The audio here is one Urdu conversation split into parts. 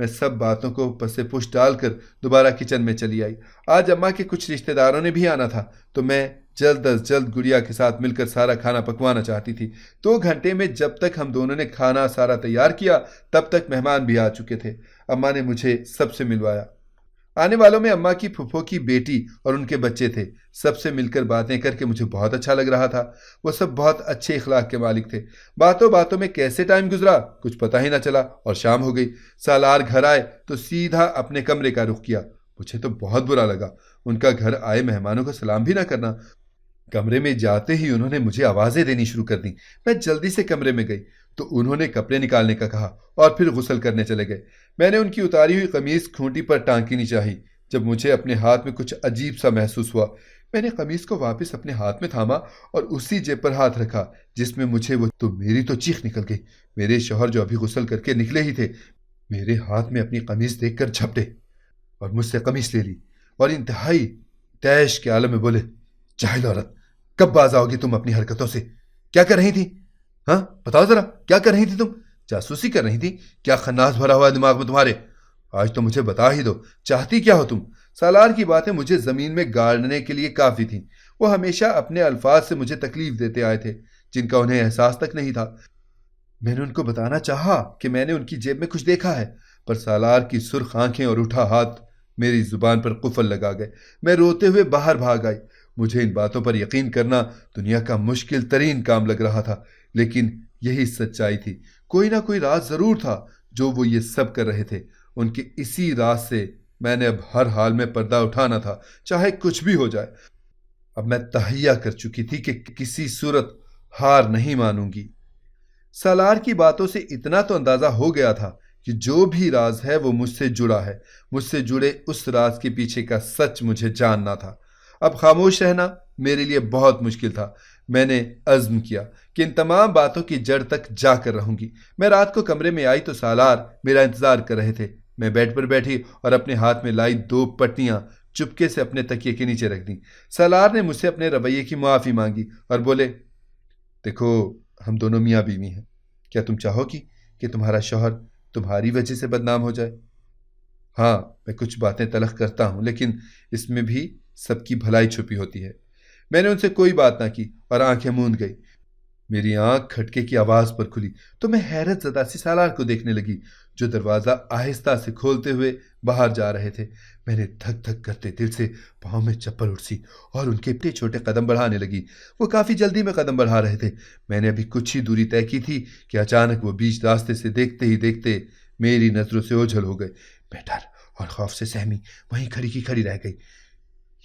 میں سب باتوں کو پس پش ڈال کر دوبارہ کچن میں چلی آئی۔ آج اماں کے کچھ رشتہ داروں نے بھی آنا تھا تو میں جلد از جلد گڑیا کے ساتھ مل کر سارا کھانا پکوانا چاہتی تھی۔ 2 گھنٹے میں جب تک ہم دونوں نے کھانا سارا تیار کیا تب تک مہمان بھی آ چکے تھے۔ اماں نے مجھے سب سے ملوایا۔ آنے والوں میں اماں کی پھپھو کی بیٹی اور ان کے بچے تھے۔ سب سے مل کر باتیں کر کے مجھے بہت اچھا لگ رہا تھا۔ وہ سب بہت اچھے اخلاق کے مالک تھے۔ باتوں باتوں میں کیسے ٹائم گزرا کچھ پتہ ہی نہ چلا اور شام ہو گئی۔ سالار گھر آئے تو سیدھا اپنے کمرے کا رخ کیا۔ مجھے تو بہت برا لگا ان کا گھر آئے مہمانوں کا سلام بھی نہ کرنا۔ کمرے میں جاتے ہی انہوں نے مجھے آوازیں دینی شروع کر دیں۔ میں جلدی سے کمرے میں گئی تو انہوں نے کپڑے نکالنے کا کہا اور پھر غسل کرنے چلے گئے۔ میں نے ان کی اتاری ہوئی قمیض کھونٹی پر ٹانکینی چاہی۔ جب مجھے اپنے ہاتھ میں کچھ عجیب سا محسوس ہوا میں نے قمیض کو واپس اپنے ہاتھ میں تھاما اور اسی جیب پر ہاتھ رکھا جس میں مجھے وہ تو میری تو چیخ نکل گئی۔ میرے شوہر جو ابھی غسل کر کے نکلے ہی تھے میرے ہاتھ میں اپنی قمیض دیکھ کر جھپٹے اور مجھ سے قمیض لے لی اور انتہائی تیش کے عالم میں بولے، جاہل عورت، کب باز آؤ گی تم اپنی حرکتوں سے؟ کیا کر رہی تھی؟ ہاں بتاؤ ذرا، کیا کر رہی تھی تم؟ جاسوسی کر رہی تھی؟ کیا خناس بھرا ہوا دماغ میں تمہارے؟ آج تو مجھے بتا ہی دو، چاہتی کیا ہو تم؟ سالار کی باتیں مجھے زمین میں گاڑنے کے لیے کافی تھیں۔ وہ ہمیشہ اپنے الفاظ سے مجھے تکلیف دیتے آئے تھے جن کا انہیں احساس تک نہیں تھا۔ میں نے ان کو بتانا چاہا کہ میں نے ان کی جیب میں کچھ دیکھا ہے پر سالار کی سرخ آنکھیں اور اٹھا ہاتھ میری زبان پر قفل لگا گئے۔ میں روتے ہوئے باہر بھاگ آئی۔ مجھے ان باتوں پر یقین کرنا دنیا کا مشکل ترین کام لگ رہا تھا لیکن یہی سچائی تھی۔ کوئی نہ کوئی راز ضرور تھا جو وہ یہ سب کر رہے تھے۔ ان کے اسی راز سے میں نے اب ہر حال میں پردہ اٹھانا تھا چاہے کچھ بھی ہو جائے۔ اب میں تہیہ کر چکی تھی کہ کسی صورت ہار نہیں مانوں گی۔ سالار کی باتوں سے اتنا تو اندازہ ہو گیا تھا کہ جو بھی راز ہے وہ مجھ سے جڑا ہے۔ مجھ سے جڑے اس راز کے پیچھے کا سچ مجھے جاننا تھا۔ اب خاموش رہنا میرے لیے بہت مشکل تھا۔ میں نے عزم کیا کہ ان تمام باتوں کی جڑ تک جا کر رہوں گی۔ میں رات کو کمرے میں آئی تو سالار میرا انتظار کر رہے تھے۔ میں بیڈ پر بیٹھی اور اپنے ہاتھ میں لائی 2 پٹیاں چپکے سے اپنے تکیے کے نیچے رکھ دیں۔ سالار نے مجھ سے اپنے رویے کی معافی مانگی اور بولے، دیکھو ہم دونوں میاں بیوی ہیں، کیا تم چاہو گی کہ تمہارا شوہر تمہاری وجہ سے بدنام ہو جائے؟ ہاں میں کچھ باتیں تلخ کرتا ہوں لیکن اس میں بھی سب کی بھلائی چھپی ہوتی ہے۔ میں نے ان سے کوئی بات نہ کی اور آنکھیں موند گئی۔ میری آنکھ کھٹکے کی آواز پر کھلی تو میں حیرت زدہ سی سالار کو دیکھنے لگی جو دروازہ آہستہ سے کھولتے ہوئے باہر جا رہے تھے۔ میں نے دھک دھک کرتے دل سے پاؤں میں چپل اٹسی اور ان کے چھوٹے قدم بڑھانے لگی۔ وہ کافی جلدی میں قدم بڑھا رہے تھے۔ میں نے ابھی کچھ ہی دوری طے کی تھی کہ اچانک وہ بیچ راستے سے دیکھتے ہی دیکھتے میری نظروں سے اوجھل ہو گئے۔ میں ڈر اور خوف سے سہمی وہیں کھڑی کی کھڑی رہ گئی۔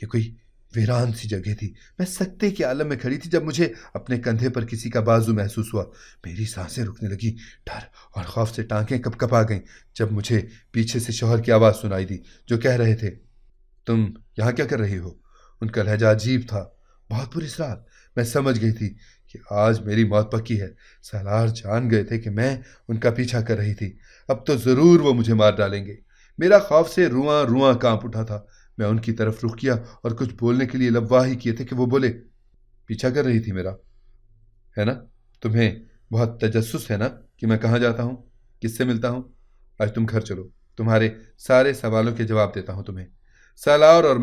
یہ کوئی ویران سی جگہ تھی۔ میں سکتے کے عالم میں کھڑی تھی جب مجھے اپنے کندھے پر کسی کا بازو محسوس ہوا۔ میری سانسیں رکنے لگی۔ ڈر اور خوف سے ٹانکیں کپ کپا گئیں جب مجھے پیچھے سے شوہر کی آواز سنائی دی جو کہہ رہے تھے، تم یہاں کیا کر رہی ہو؟ ان کا لہجہ عجیب تھا، بہت پراسرار۔ میں سمجھ گئی تھی کہ آج میری موت پکی ہے۔ سالار جان گئے تھے کہ میں ان کا پیچھا کر رہی تھی۔ اب تو ضرور وہ مجھے مار ڈالیں گے۔ میرا خوف سے رواں رواں کانپ اٹھا تھا۔ میں ان کی طرف رخ کیا اور کچھ بولنے کے لیے لب واہی کیے تھے کہ وہ بولے، پیچھا کر رہی تھی میرا، ہے نا؟ تمہیں بہت تجسس ہے نا کہ میں کہاں جاتا ہوں، کس سے ملتا ہوں؟ آج تم گھر چلو، تمہارے سارے سوالوں کے جواب دیتا ہوں تمہیں۔ سالار اور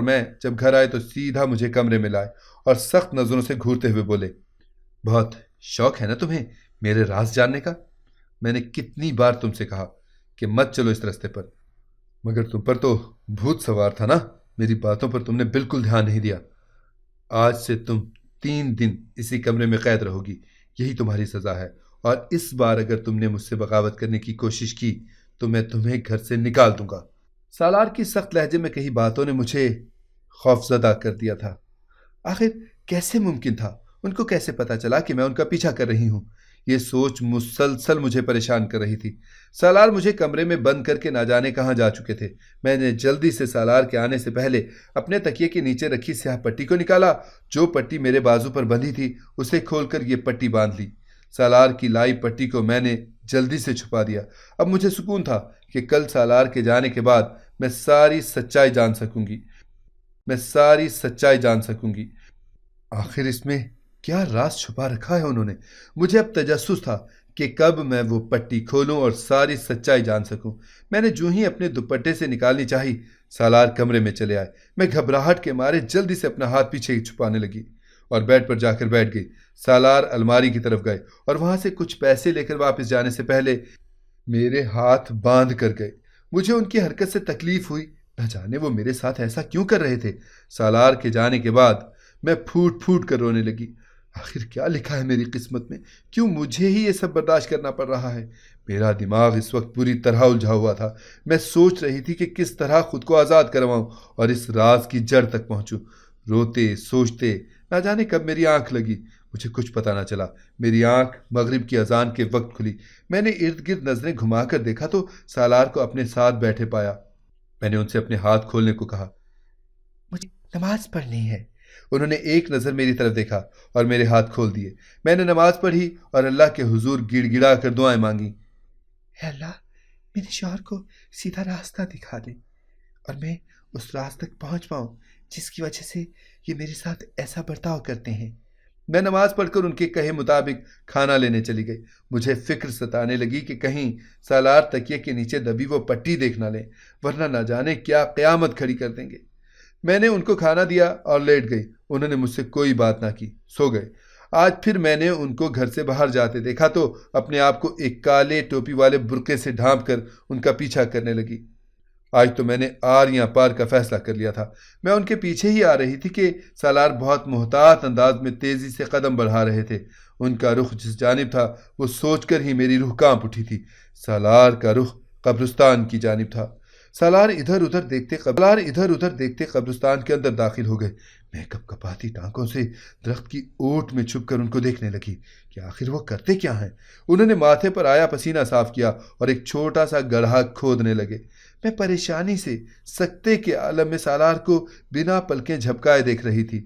میں جب گھر آئے تو سیدھا مجھے کمرے میں لائے اور سخت نظروں سے گھورتے ہوئے بولے، بہت شوق ہے نا تمہیں میرے راز جاننے کا؟ میں نے کتنی بار تم سے کہا کہ مت چلو اس راستے پر، مگر تم پر تو بھوت سوار تھا نا۔ میری باتوں پر تم نے بالکل دھیان نہیں دیا۔ آج سے تم 3 دن اسی کمرے میں قید رہو گی، یہی تمہاری سزا ہے، اور اس بار اگر تم نے مجھ سے بغاوت کرنے کی کوشش کی تو میں تمہیں گھر سے نکال دوں گا۔ سالار کی سخت لہجے میں کہی باتوں نے مجھے خوفزدہ کر دیا تھا۔ آخر کیسے ممکن تھا؟ ان کو کیسے پتا چلا کہ میں ان کا پیچھا کر رہی ہوں؟ یہ سوچ مسلسل مجھے پریشان کر رہی تھی۔ سالار مجھے کمرے میں بند کر کے نہ جانے کہاں جا چکے تھے۔ میں نے جلدی سے سالار کے آنے سے پہلے اپنے تکیے کے نیچے رکھی سیاہ پٹی کو نکالا۔ جو پٹی میرے بازو پر بندھی تھی اسے کھول کر یہ پٹی باندھ لی۔ سالار کی لائی پٹی کو میں نے جلدی سے چھپا دیا۔ اب مجھے سکون تھا کہ کل سالار کے جانے کے بعد میں ساری سچائی جان سکوں گی۔ آخر اس میں کیا راز چھپا رکھا ہے انہوں نے؟ مجھے اب تجسس تھا کہ کب میں وہ پٹی کھولوں اور ساری سچائی جان سکوں۔ میں نے جو ہی اپنے دوپٹے سے نکالنی چاہی، سالار کمرے میں چلے آئے۔ میں گھبراہٹ کے مارے جلدی سے اپنا ہاتھ پیچھے چھپانے لگی اور بیڈ پر جا کر بیٹھ گئی۔ سالار الماری کی طرف گئے اور وہاں سے کچھ پیسے لے کر واپس جانے سے پہلے میرے ہاتھ باندھ کر گئے۔ مجھے ان کی حرکت سے تکلیف ہوئی، نہ جانے وہ میرے ساتھ ایسا کیوں کر رہے تھے۔ سالار کے جانے کے بعد میں پھوٹ پھوٹ کر رونے لگی۔ آخر کیا لکھا ہے میری قسمت میں؟ کیوں مجھے ہی یہ سب برداشت کرنا پڑ رہا ہے؟ میرا دماغ اس وقت پوری طرح الجھا ہوا تھا۔ میں سوچ رہی تھی کہ کس طرح خود کو آزاد کرواؤں اور اس راز کی جڑ تک پہنچوں۔ روتے سوچتے نہ جانے کب میری آنکھ لگی، مجھے کچھ پتہ نہ چلا۔ میری آنکھ مغرب کی اذان کے وقت کھلی۔ میں نے ارد گرد نظریں گھما کر دیکھا تو سالار کو اپنے ساتھ بیٹھے پایا۔ میں نے ان سے اپنے ہاتھ کھولنے کو کہا۔ مجھے نماز پڑھنی ہے۔ انہوں نے ایک نظر میری طرف دیکھا اور میرے ہاتھ کھول دیے۔ میں نے نماز پڑھی اور اللہ کے حضور گڑ گڑا کر دعائیں مانگی۔ اے اللہ، میرے شوہر کو سیدھا راستہ دکھا دے اور میں اس راز تک پہنچ پاؤں جس کی وجہ سے یہ میرے ساتھ ایسا برتاؤ کرتے ہیں۔ میں نماز پڑھ کر ان کے کہے مطابق کھانا لینے چلی گئی۔ مجھے فکر ستانے لگی کہ کہیں سالار تکیے کے نیچے دبی وہ پٹی دیکھ نہ لیں، ورنہ نہ جانے کیا قیامت کھڑی کر دیں گے۔ میں نے ان کو کھانا دیا اور لیٹ گئی۔ انہوں نے مجھ سے کوئی بات نہ کی، سو گئے۔ آج پھر میں نے ان کو گھر سے باہر جاتے دیکھا تو اپنے آپ کو ایک کالے ٹوپی والے برقعے سے ڈھانپ کر ان کا پیچھا کرنے لگی۔ آج تو میں نے آر یا پار کا فیصلہ کر لیا تھا۔ میں ان کے پیچھے ہی آ رہی تھی کہ سالار بہت محتاط انداز میں تیزی سے قدم بڑھا رہے تھے۔ ان کا رخ جس جانب تھا وہ سوچ کر ہی میری روح کانپ اٹھی تھی۔ سالار کا رخ قبرستان کی جانب تھا۔ سالار ادھر ادھر دیکھتے قبرستان کے اندر داخل ہو گئے۔ میں کپ کپاتی ٹانکوں سے درخت کی اوٹ میں چھپ کر ان کو دیکھنے لگی کہ آخر وہ کرتے کیا ہیں۔ انہوں نے ماتھے پر آیا پسینہ صاف کیا اور ایک چھوٹا سا گڑھا کھودنے لگے۔ میں پریشانی سے سکتے کے عالم میں سالار کو بنا پلکیں جھپکائے دیکھ رہی تھی۔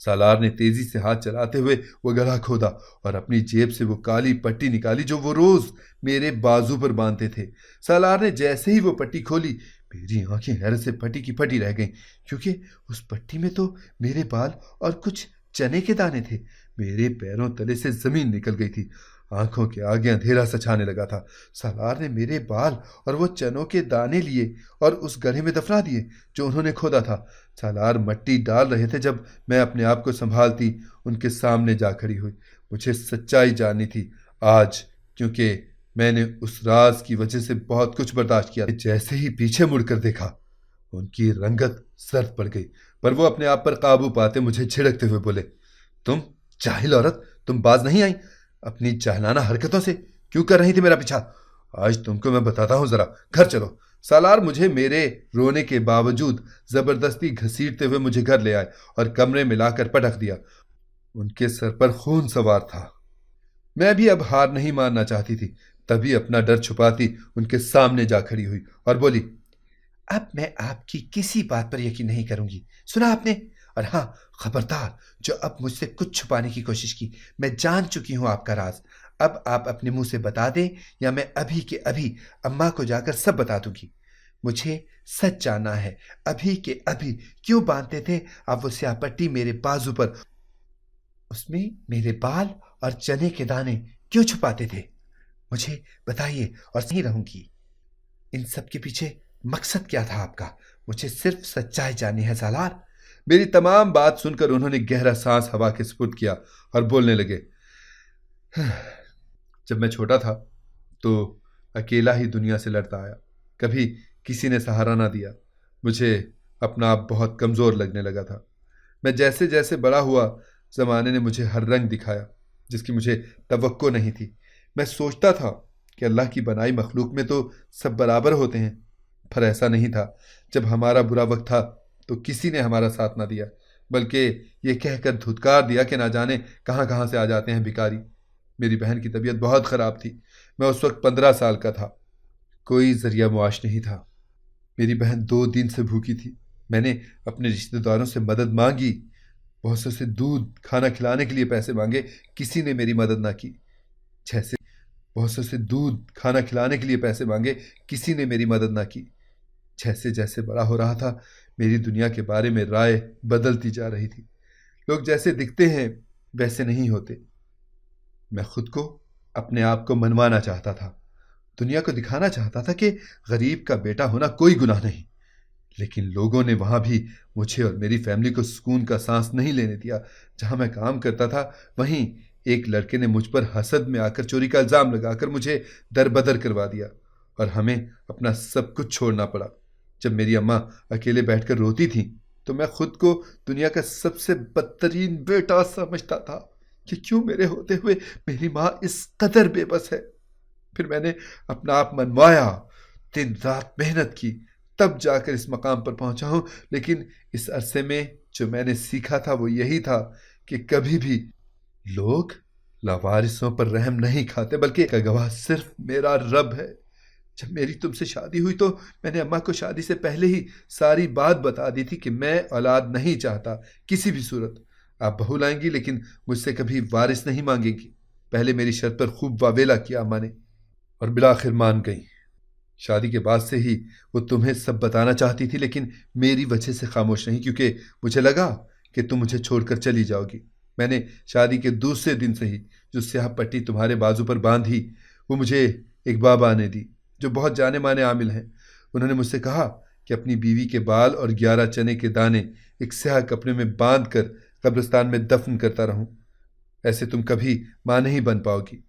سالار نے تیزی سے ہاتھ چلاتے ہوئے وہ گڑھا کھودا اور اپنی جیب سے وہ کالی پٹی نکالی جو وہ روز میرے بازو پر باندھتے تھے۔ سالار نے جیسے ہی وہ پٹی کھولی، میری آنکھیں حیرت سے پھٹی کی پھٹی رہ گئیں، کیونکہ اس پٹی میں تو میرے بال اور کچھ چنے کے دانے تھے۔ میرے پیروں تلے سے زمین نکل گئی تھی۔ آنکھوں کے آگے اندھیرا سا چھانے لگا تھا۔ سالار نے میرے بال اور وہ چنوں کے دانے لیے اور اس گڑھے میں دفنا دیے جو انہوں نے کھودا تھا۔ سالار مٹی ڈال رہے تھے جب میں اپنے آپ کو سنبھالتی ان کے سامنے جا کھڑی ہوئی۔ مجھے سچائی جاننی تھی آج، کیونکہ میں نے اس راز کی وجہ سے بہت کچھ برداشت کیا۔ جیسے ہی پیچھے مڑ کر دیکھا، ان کی رنگت سرد پڑ گئی، پر وہ اپنے آپ پر قابو پاتے مجھے جھڑکتے ہوئے بولے، تم جاہل عورت، تم باز نہیں آئی؟ اپنی جاہلانہ حرکتوں سے کیوں کر رہی تھی میرا پیچھا؟ آج تم کو میں بتاتا ہوں، ذرا گھر چلو۔ سالار مجھے میرے رونے کے باوجود زبردستی گھسیٹتے ہوئے مجھے گھر لے آئے اور کمرے میں لا کر پٹک دیا۔ ان کے سر پر خون سوار تھا۔ میں بھی اب ہار نہیں ماننا چاہتی تھی، تبھی اپنا ڈر چھپاتی ان کے سامنے جا کھڑی ہوئی اور بولی، اب میں آپ کی کسی بات پر یقین نہیں کروں گی، سنا آپ نے؟ اور ہاں، خبردار جو اب مجھ سے کچھ چھپانے کی کوشش کی، میں جان چکی ہوں آپ کا راز۔ اب آپ اپنے منہ سے بتا دیں یا میں ابھی کے ابھی اماں کو جا کر سب بتا دوں گی۔ مجھے سچ جاننا ہے، ابھی کے ابھی کیوں باندھتے تھے آپ وہ سیاہ پٹی میرے بازو پر؟ اس میں میرے بال اور چنے کے دانے کیوں چھپاتے تھے؟ مجھے بتائیے اور نہیں رہوں گی۔ ان سب کے پیچھے مقصد کیا تھا آپ کا؟ مجھے صرف سچائی جاننی ہے سالار۔ میری تمام بات سن کر انہوں نے گہرا سانس ہوا کے سپرد کیا اور بولنے لگے، جب میں چھوٹا تھا تو اکیلا ہی دنیا سے لڑتا آیا، کبھی کسی نے سہارا نہ دیا۔ مجھے اپنا آپ بہت کمزور لگنے لگا تھا۔ میں جیسے جیسے بڑا ہوا، زمانے نے مجھے ہر رنگ دکھایا جس کی مجھے توقع نہیں تھی۔ میں سوچتا تھا کہ اللہ کی بنائی مخلوق میں تو سب برابر ہوتے ہیں، پر ایسا نہیں تھا۔ جب ہمارا برا وقت تھا تو کسی نے ہمارا ساتھ نہ دیا، بلکہ یہ کہہ کر دھتکار دیا کہ نہ جانے کہاں کہاں سے آ جاتے ہیں بھکاری۔ میری بہن کی طبیعت بہت خراب تھی۔ میں اس وقت 15 سال کا تھا۔ کوئی ذریعہ معاش نہیں تھا۔ میری بہن 2 دن سے بھوکی تھی۔ میں نے اپنے رشتہ داروں سے مدد مانگی، بہت سے دودھ کھانا کھلانے کے لیے پیسے مانگے، کسی نے میری مدد نہ کی۔ جیسے جیسے بڑا ہو رہا تھا، میری دنیا کے بارے میں رائے بدلتی جا رہی تھی۔ لوگ جیسے دکھتے ہیں ویسے نہیں ہوتے۔ میں خود کو اپنے آپ کو منوانا چاہتا تھا، دنیا کو دکھانا چاہتا تھا کہ غریب کا بیٹا ہونا کوئی گناہ نہیں۔ لیکن لوگوں نے وہاں بھی مجھے اور میری فیملی کو سکون کا سانس نہیں لینے دیا۔ جہاں میں کام کرتا تھا وہیں ایک لڑکے نے مجھ پر حسد میں آ کر چوری کا الزام لگا کر مجھے دربدر کروا دیا اور ہمیں اپنا سب کچھ چھوڑنا پڑا۔ جب میری اماں اکیلے بیٹھ کر روتی تھیں تو میں خود کو دنیا کا سب سے بدترین بیٹا سمجھتا تھا کہ کیوں میرے ہوتے ہوئے میری ماں اس قدر بے بس ہے۔ پھر میں نے اپنا آپ منوایا، دن رات محنت کی، تب جا کر اس مقام پر پہنچا ہوں۔ لیکن اس عرصے میں جو میں نے سیکھا تھا وہ یہی تھا کہ کبھی بھی لوگ لاوارثوں پر رحم نہیں کھاتے، بلکہ کا گواہ صرف میرا رب ہے۔ جب میری تم سے شادی ہوئی تو میں نے اماں کو شادی سے پہلے ہی ساری بات بتا دی تھی کہ میں اولاد نہیں چاہتا کسی بھی صورت۔ آپ بہو لائیں گی لیکن مجھ سے کبھی وارث نہیں مانگیں گی۔ پہلے میری شرط پر خوب واویلا کیا اماں نے اور بالآخر مان گئیں۔ شادی کے بعد سے ہی وہ تمہیں سب بتانا چاہتی تھی لیکن میری وجہ سے خاموش نہیں، کیونکہ مجھے لگا کہ تم مجھے چھوڑ کر چلی جاؤ گی۔ میں نے شادی کے دوسرے دن سے ہی جو سیاہ پٹی تمہارے بازو پر باندھی وہ مجھے ایک بابا نے دی جو بہت جانے مانے عامل ہیں۔ انہوں نے مجھ سے کہا کہ اپنی بیوی کے بال اور 11 چنے کے دانے ایک سیاہ کپڑے میں باندھ کر قبرستان میں دفن کرتا رہوں، ایسے تم کبھی ماں نہیں بن پاؤ گی۔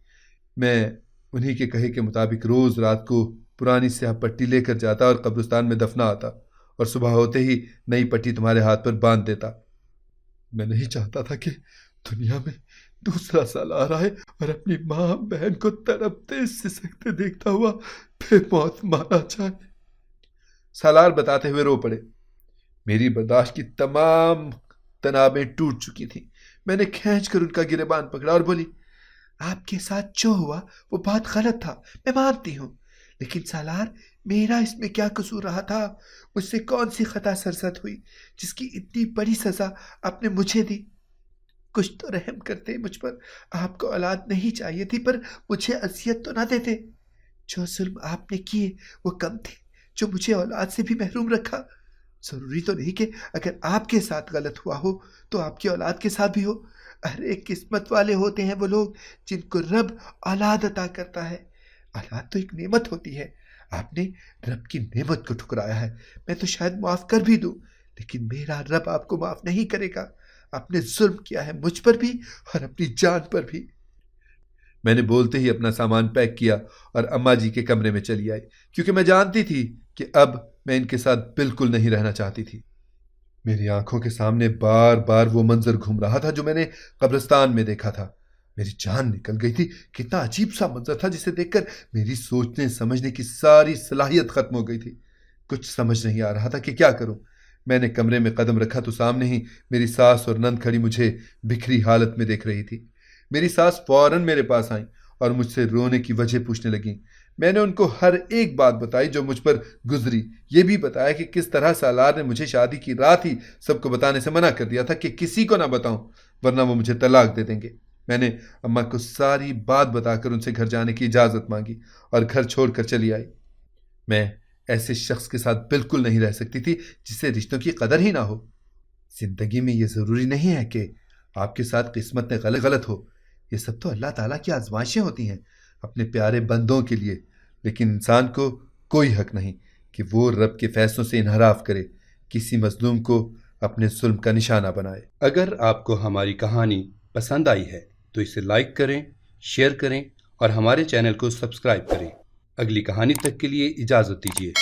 میں انہی کے کہے کے مطابق روز رات کو پرانی سیاہ پٹی لے کر جاتا اور قبرستان میں دفنا آتا اور صبح ہوتے ہی نئی پٹی تمہارے ہاتھ پر باندھ دیتا۔ میں نہیں چاہتا تھا کہ دنیا میں دوسرا سالار آئے اور اپنی ماں بہن کو تڑپتے سسکتے دیکھتا ہوا بے موت مارا جائے۔ سالار بتاتے ہوئے رو پڑے۔ میری برداشت کی تمام تنابیں ٹوٹ چکی تھیں۔ میں نے کھینچ کر ان کا گریبان پکڑا اور بولی، آپ کے ساتھ جو ہوا وہ بات غلط تھا، میں مانتی ہوں، لیکن سالار میرا اس میں کیا قصور رہا تھا؟ مجھ سے کون سی خطا سرزد ہوئی جس کی اتنی بڑی سزا آپ نے مجھے دی؟ کچھ تو رحم کرتے مجھ پر۔ آپ کو اولاد نہیں چاہیے تھی پر مجھے اذیت تو نہ دیتے۔ جو ظلم آپ نے کیے وہ کم تھے جو مجھے اولاد سے بھی محروم رکھا۔ ضروری تو نہیں کہ اگر آپ کے ساتھ غلط ہوا ہو تو آپ کی اولاد کے ساتھ بھی ہو۔ ہر ایک قسمت والے ہوتے ہیں وہ لوگ جن کو رب اولاد عطا کرتا ہے۔ اولاد تو ایک نعمت ہوتی ہے، آپ نے رب کی نعمت کو ٹھکرایا ہے۔ میں تو شاید معاف کر بھی دوں لیکن میرا رب آپ کو معاف نہیں کرے گا۔ آپ نے ظلم کیا ہے مجھ پر بھی اور اپنی جان پر بھی۔ میں نے بولتے ہی اپنا سامان پیک کیا اور اماں جی کے کمرے میں چلی آئی، کیونکہ میں جانتی تھی کہ اب میں ان کے ساتھ بالکل نہیں رہنا چاہتی تھی۔ میری آنکھوں کے سامنے بار بار وہ منظر گھوم رہا تھا جو میں نے قبرستان میں دیکھا تھا۔ میری جان نکل گئی تھی۔ کتنا عجیب سا منظر تھا جسے دیکھ کر میری سوچنے سمجھنے کی ساری صلاحیت ختم ہو گئی تھی۔ کچھ سمجھ نہیں آ رہا تھا کہ کیا کروں۔ میں نے کمرے میں قدم رکھا تو سامنے ہی میری ساس اور نند کھڑی مجھے بکھری حالت میں دیکھ رہی تھی۔ میری ساس فوراً میرے پاس آئیں اور مجھ سے رونے کی وجہ پوچھنے لگیں۔ میں نے ان کو ہر ایک بات بتائی جو مجھ پر گزری، یہ بھی بتایا کہ کس طرح سالار نے مجھے شادی کی رات ہی سب کو بتانے سے منع کر دیا تھا کہ کسی کو نہ بتاؤں ورنہ وہ مجھے طلاق دے دیں گے۔ میں نے اماں کو ساری بات بتا کر ان سے گھر جانے کی اجازت مانگی اور گھر چھوڑ کر چلی آئی۔ میں ایسے شخص کے ساتھ بالکل نہیں رہ سکتی تھی جسے رشتوں کی قدر ہی نہ ہو۔ زندگی میں یہ ضروری نہیں ہے کہ آپ کے ساتھ قسمت نے غلط ہو، یہ سب تو اللہ تعالیٰ کی آزمائشیں ہوتی ہیں اپنے پیارے بندوں کے لیے، لیکن انسان کو کوئی حق نہیں کہ وہ رب کے فیصلوں سے انحراف کرے، کسی مظلوم کو اپنے ظلم کا نشانہ بنائے۔ اگر آپ کو ہماری کہانی پسند آئی ہے تو اسے لائک کریں، شیئر کریں اور ہمارے چینل کو سبسکرائب کریں۔ اگلی کہانی تک کے لیے اجازت دیجیے۔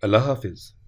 اللہ حافظ۔